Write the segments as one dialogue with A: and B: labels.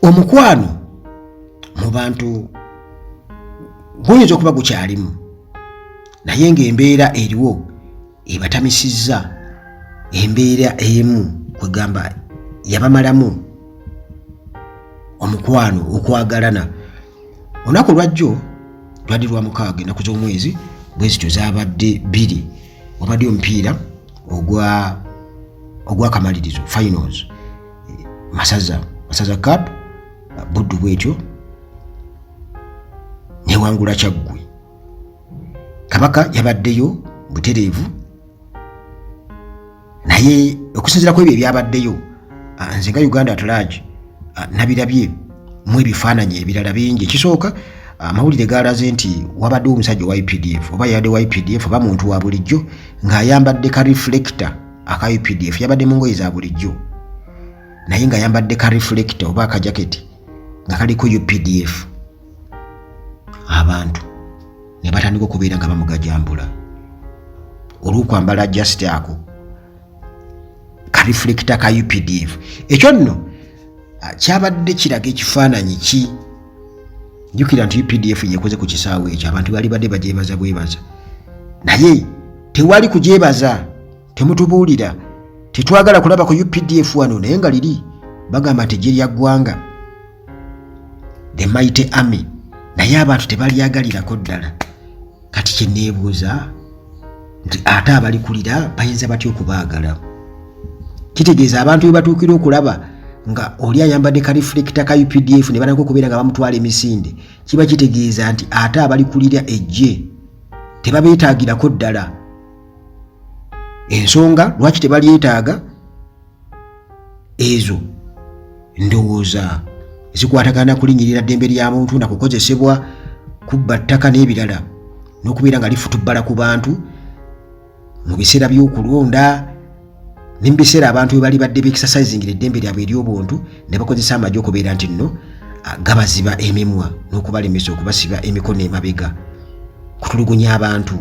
A: Omukwano mu bantu guyinza okuba gukyalimu naye ng'embeera eriwo ebatamisizza embeera emu kwegamba yabamalamu omukwano okwagalana. Olunaku lwajjo lwali lwa 6 ennaku z'omwezi bwe zityo zaabadde 2 wabadde omupiira ogwakamalirizo finals Masaza Cup Buddu bwetyo newangula Kyaggwe. Kabaka yabaddeyo butereevu naye okusinziira ku ebyo ebyabaddeyo nze nga Uganda at large nabirabye mu ebifaananyi ebirala bingi. Ekisooka amawulire gaalaze nti wabadde omusajja wa UPDF oba yabadde wa UPDF oba muntu wa bulijjo ng'ayambadde ka reflector aka UPDF, yabadde mu ngoye za bulijjo naye ng'ayambadde ka reflector oba akajaketi nga kaliko UPDF. Abantu ne batandika okubeera nga bamugajambula olw'okwambala just ako ka reflector ka UPDF. Ekyo nno kyabadde kiraga ekifaananyi ki. Jjukira nti UPDF yekoze ku kisaawe ekyo abantu bali badde bajeebaza bwebaza naye tewali kujeebaza, temutubuulira, tetwagala kulaba ku UPDF wano naye nga liri bagamba nti eggye lya ggwanga the mighty army naye abantu tebalyagalirako ddala. Kati kye neebuuza nti ate abalikulira bayinza batya okubaagala? Kitegeeza abantu bwe batuukira okulaba nga oli ayambadde ka reflector ka UPDF ne banako okubeera nga bamutwala emisinde, kiba kitegeeza nti ate abalikulira ejje tebabeetaagirako ddala. Ensonga lwaki tebalyetaaga ezo ndowooza zikwatagana kulinnyirira ddembe lya muntu na kukozesebwa kubba ttaka n'ebirala n'okubeera nga lifutubbala ku bantu mu biseera by'okulonda ne mu biseera abantu bwe bali badde beexercisingira eddembe lyabwe ery'obuntu ne bakozesa amagye okubeera nti nno gabaziba emimwa n'okubalemesa okubasiba emikono emabega kutulugunya abantu.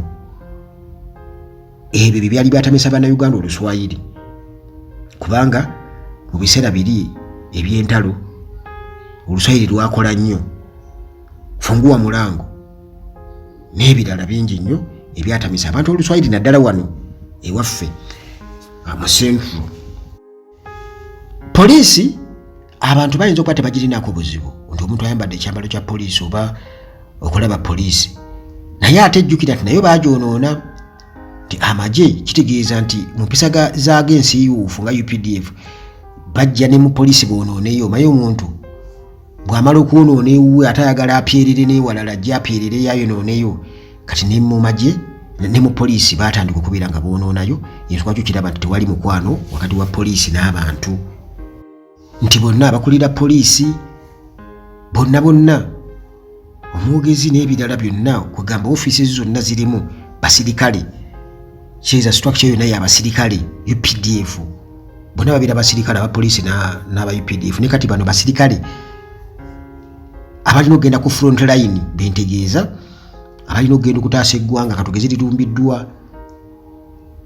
A: Ebyo bye byali byatamisa bannayuganda Oluswayiri kubanga mu biseera biri eby'entalo Oluswayiri lwakola nnyo, Fungua Mulango n'ebirala bingi nnyo ebyatamisa abantu Oluswayiri naddala wano ewaffe mu Central. Poliisi abantu bayinza okuba tebagirinako buzibu nti omuntu ayambadde ekyambalo kya poliisi oba okulaba poliisi naye ate ejjukira nti nayo bagyonoona nti amagye kitegeeza nti mu mpisa z'agensi yuufu nga UPDF bajja ne mu poliisi boonooneyo maye omuntu bw'amala okwonoona ewuwe ate ayagala apyerere n'ewalala ajja apyerere yayonooneyo. Kati ne mu magye ne mu poliisi baatandika okubeera nga boonoonayo. Ensonga kyo kiraba nti tewali mukwano wakati wa poliisi n'abantu, nti bonna abakulira poliisi bonna omwogezi n'ebirala byonna kugamba ofiisi zonna zirimu basirikale, kyeza structure yonna y'abasirikale UPDF bonna babeera basirikale abapoliisi n'aba UPDF. Ne kati bano basirikale abalina okugenda ku front line bentegeeza abalina okugenda okutaasa eggwanga katugeze litumbiddwa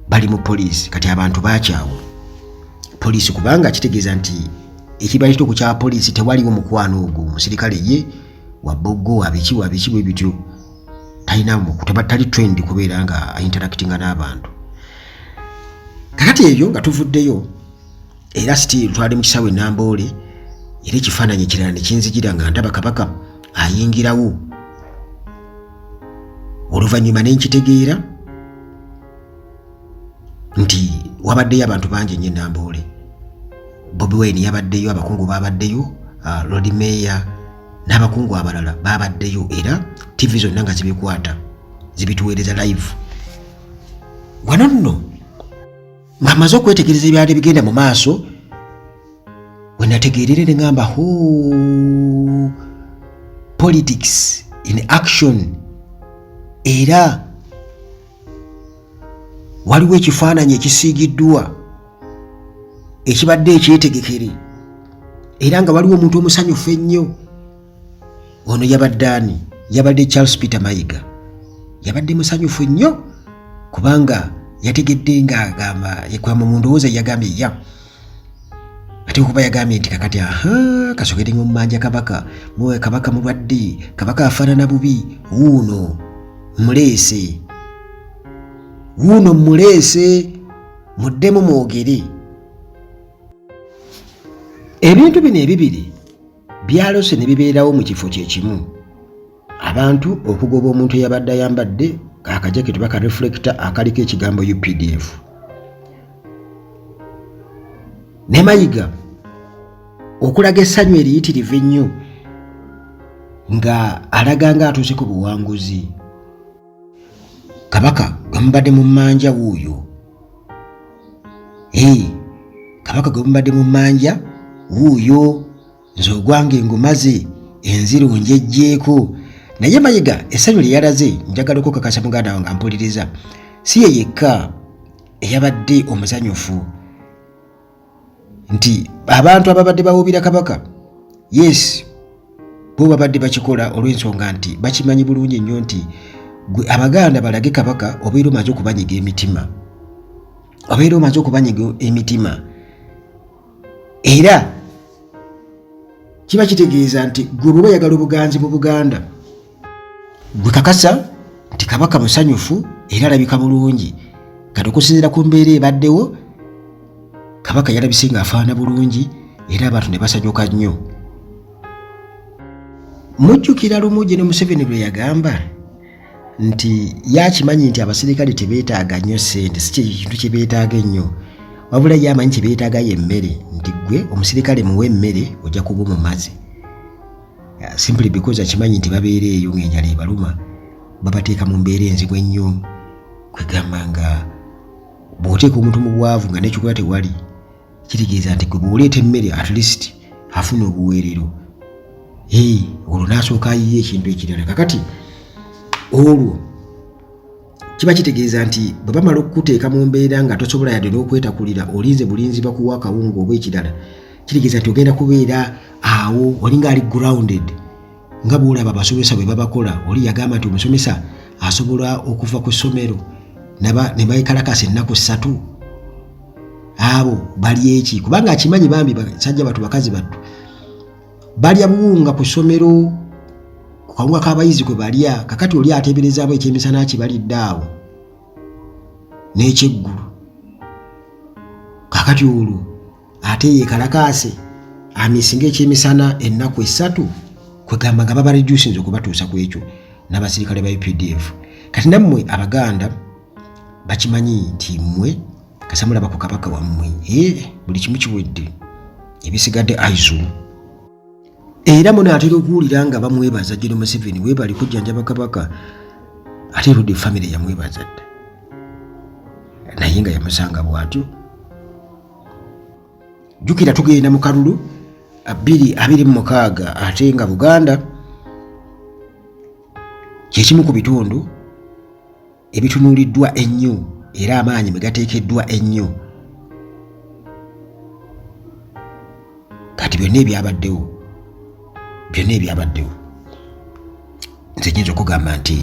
A: bali mu poliisi. Kati abantu bakyawo poliisi kubanga kitegeeza nti ekiba kitoko kya poliisi tewaliwo mukwano ogwo musirikale ye waboggo abiki bwe bityo talinamu tali trend kubeera nga interactinga n'abantu. Kakati ebyo nga tuvuddeyo era still twali mu kisaawe Namboole era ekifaananyi ekirala ne kinzijira nga ndaba Kabaka ayingirawo. Oluvannyuma ne nkitegeera nti wabaddeyo abantu bangi nnyo Namboole. Bobi Wine yabaddeyo, abakungu babaddeyo, Lord Mayor n'abakungu abalala babaddeyo era TV zonna nga zibikwata zibituweereza live. Wano nno nga maze okwetegereza ebyali bigenda mu maaso we nategeerere ne ngamba politics in action, era waliwo ekifaananyi ekisiigiddwa ekibadde ekyetegekere era nga waliwo omuntu omusanyufu ennyo. Ono yabadde Charles Peter Mayiga, yabadde musanyufu nnyo kubanga yategedde ng'agamba yekwama mu ndowooza yagambye ate okuba yagambye nti kakati kasogere mu mmanja kabaka muwe kabaka mulwadde kabaka afaanana bubi wuuno muleese muddemu mwogere. Ebintu bino ebibiri byalose ne bibeerawo mu kifo kyekimu. Abantu okugoba omuntu eyabadde ayambadde akajaketi baka reflector akaliko ekigambo UPDF. Ne Mayiga okulaga essanyu eriyitirivu ennyo nga alaga nga atuuse ku buwanguzi. Kabaka gwemubadde mu mmanja wuuyo. Kabaka gwemubadde mu mmanja wuuyo nze ogwange ngumaze enziro njejjeeko. Naye Mayiga essanyu lye yalaze njagala okukakasa muganda wange ampuliriza si ye yekka eyabadde omuzanyufu nti abantu ababadde bawubira kabaka yes bo babadde bakikola olw'ensonga nti bakimanyi bulungi nnyo nti gwe Abaganda balage kabaka obeera omaze okubanyiga emitima era kiba kitegeeza nti gwe bwe oyagala obuganzi mu Buganda gwe kakasa nti kabaka musanyufu era alabika bulungi kati okusinziira ku mbeera ebaddewo kabaka yalabise nga afaana bulungi era abantu ne basanyuka nnyo. Mujjukira lumu Gen. Museveni lwe yagamba nti yakimanyi nti abasirikale tebeetaaga nnyo ssente si kintu kye beetaaga ennyo wabula yamanyi kye beetaaga y'emmere nti gwe omusirikale muwe emmere ojja kuba omumaze simply because akimanyi nti babeera eyo ng'enjala ebaluma babateeka mu mbeera enzibu ennyo kwegamba nga bw'oteeka omuntu mu bwavu nga n'ekikola tewali kitegeeza nti gwe bw'oleeta emmere at least afuna obuweerero olwo n'asooka ayiye ekintu ekirala. Kakati olwo kiba kitegeeza nti bwe bamala okukuteeka mu mbeera nga tosobola yadde n'okwetakulira olinze bulinzi bakuwa akawunga oba ekirala kitegeeza nti ogenda kubeera awo olinga ali grounded nga bw'olaba abasomesa bwe babakola. Oli yagamba nti omusomesa asobola okuva ku ssomero ne bayikalakasa ennaku 3 abo bali eki kubanga akimanyi bambi basajja batu bakazi batu balya buwunga ku ssomero ku kawunga k'abayizi kwe balya. Kakati oli ateeberezaamu ekyemisana kibalidde awo n'ekyeggulu kakati olwo ate yeekalakaase amisinga ekyemisana ennaku 3 kwegamba nga baba reducinze okubatuusa ku ekyo n'abasirikale ba UPDF. Kati nammwe Abaganda bakimanyi nti mmwe kasamulaba ku kabaka wammwe buli kimu kiwedde ebisigadde aizu era munaatera okuwulira nga bamwebaza Gen. Museveni weebali kujjanjaba kabaka ate erudde famire yamwebaza dda naye nga yamusanga bw'atyo. Jjukira tugenda mu kalulu 2026 ate nga Buganda kyekimu ku bitundu ebitunuuliddwa ennyo era amaanyi mwe gateekeddwa ennyo. Kati byonna ebyabaddewo nze nyinza okugamba nti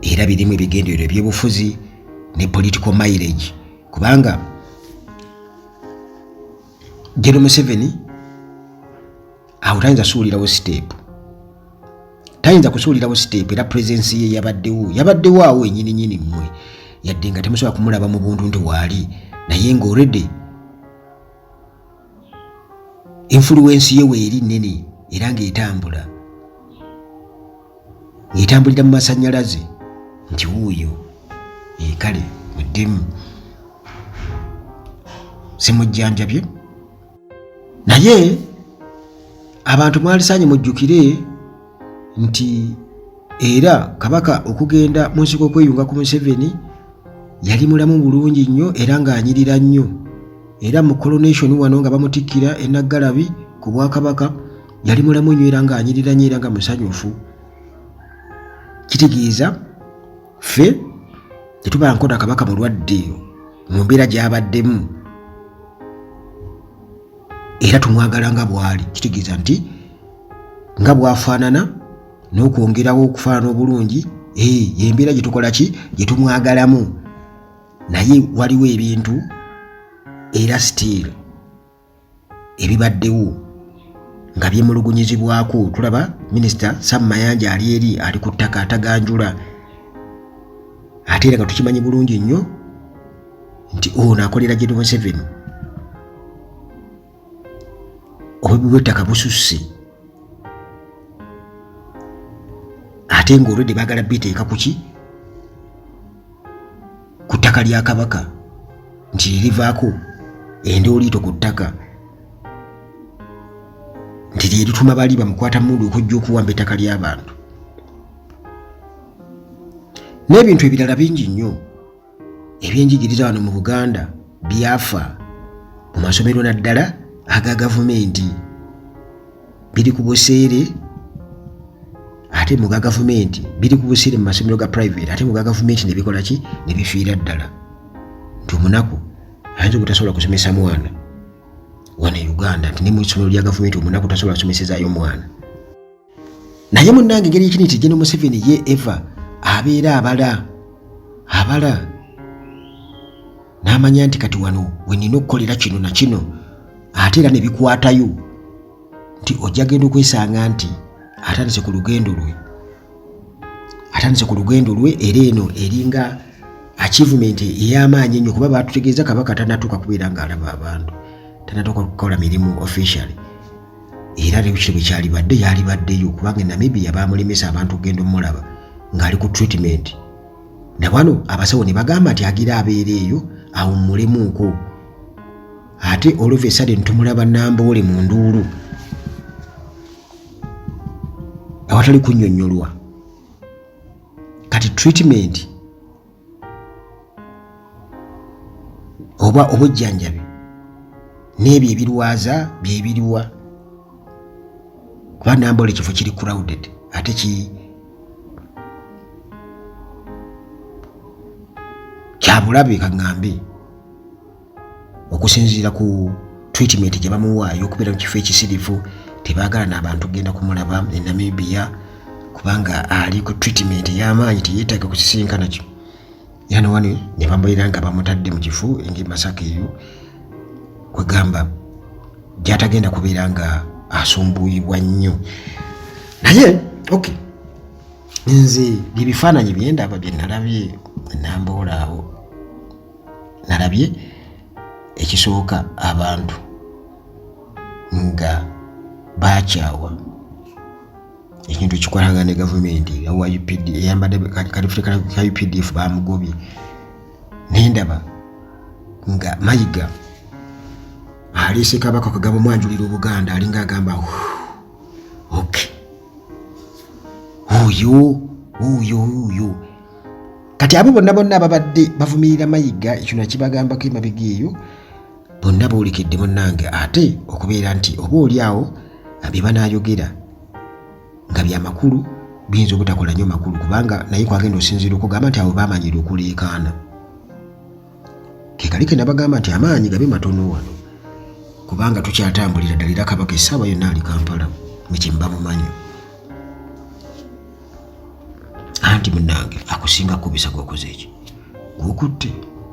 A: era birimu ebigendererwa ebyobufuzi ne political mileage kubanga Gen. Museveni awo tayinza kusuulirawo step era presence ye yabaddewo awo ennyini mmwe yadde nga temusobola kumulaba mu buntu nti waali naye nga already influence ye weeri nnene era ng'etambulira mu masannyalaze nti wuuyo kale muddemu simujjanjabye. Naye abantu mwalisaanye mujjukire nti era kabaka okugenda mu nsiko okweyunga ku Museveni yali mulamu bulungi nnyo era ng'anyirira nnyo era mu coronation wano nga bamutikkira e Naggalabi ku bwakabaka yali mulamu nnyo era ng'anyirira nnyo era nga musanyufu. Kitegeeza ffe tetuba nkona kabaka mulwadde mu mbeera gy'abaddemu era tumwagala nga bw'ali. Kitegeeza nti nga bw'afaanana n'okwongerawo okufaanana obulungi yembeera gye tukola ki gye tumwagalamu naye waliwo ebintu era still ebibaddewo nga byemulugunyizibwako. Tulaba Minisita Sam Mayanja ali eri ali ku ttaka ataganjula, ate era nga tukimanyi bulungi nnyo nti ono akolera General Museveni. Obubi bw'ettaka bususse, ate ng'olwedde baagala biteeka kuki ku ttaka lya Kabaka nti lirivaako endooliito ku ttaka nti lyerituma bali bamukwata mundu okujja okuwamba ettaka ly'abantu n'ebintu ebirala bingi nnyo ebyenjigiriza wano mu Buganda byafa mu masomero naddala aga gavumenti, biri ku buseere ate mu ga gavumenti, biri ku buseere mu masomero ga private ate mu ga gavumenti ne bikola ki ne bifiira ddala. Nti omunaku ayinza obutasobola kusomesa mwana wano e Uganda, nti ne mu isomero lya gavumenti omunaku tasobola kusomesezaayo mwana. Naye munnange engeri ekini nti General Museveni ye eva abeera abala n'amanya nti kati wano we nina okukolera kino na kino, ate era ne bikwatayo nti ojja genda okwesanga nti atandise ku lugendo lwe era eno eringa achievement ey'amaanyi ennyo, kuba batutegeeza Kabaka tanatuuka kubeera ng'alaba abantu, tanatuuka kukola mirimu officially, era ekiro bwe kyalibadde yalibaddeyo kubanga Namibia bamulemesa abantu okugenda omulaba ng'ali ku treatment. Na wano abasawo ne bagamba nti agira abeera eyo awummulemuuko, ate all of a sudden tumulaba Namboole mu nduulu awatali kunnyonnyolwa. Kati treatment oba obujjanjabi n'ebyo ebirwaza byebiriwa, kuba Namboole ekifo kiri crowded ate kyabulabe kaŋŋambe okusinziira ku treatment gye bamuwaayo okubeera mu kifo ekisirifu. Tebaagala n'abantu kugenda kumulaba e Namibia kubanga ali ku treatment ey'amaanyi teyeetaaga kusisinkana kyo. Yana wano ne bamubeera nga bamutadde mu kifo eng'e Masaka eyo kwegamba gy'atagenda kubeera nga asumbuuyibwa nnyo. Naye okay, nze byebifaananyi bye ndaba bye nalabye Namboole awo, nalabye ekisooka abantu nga bakyawa ekintu ekikwatagana ne gavumenti owa UPD eyambadde kalifulika ka UPDF bamugobye. Nendaba nga Mayiga aliise Kabaka kugamba mwanjulira Obuganda alinga agamba okay oyo kati abo bonna ababadde bavumirira Mayiga ekyo nakibagambako emabega eyo bonna boolekedde munnange, ate okubeera nti oba oli awo bye banaayogera nga byamakulu biyinza obutakola nnyo makulu kubanga naye kwagenda osinziira okugamba nti abo baamanyira okuleekaana. Kekali ke nabagamba nti amaanyi gabe matono wano kubanga tukyatambulira ddala era Kabaka essaawa yonna ali Kampala mukimba mumanyi. Anti munnange akusinga kubisa gwakoze eki gwokutte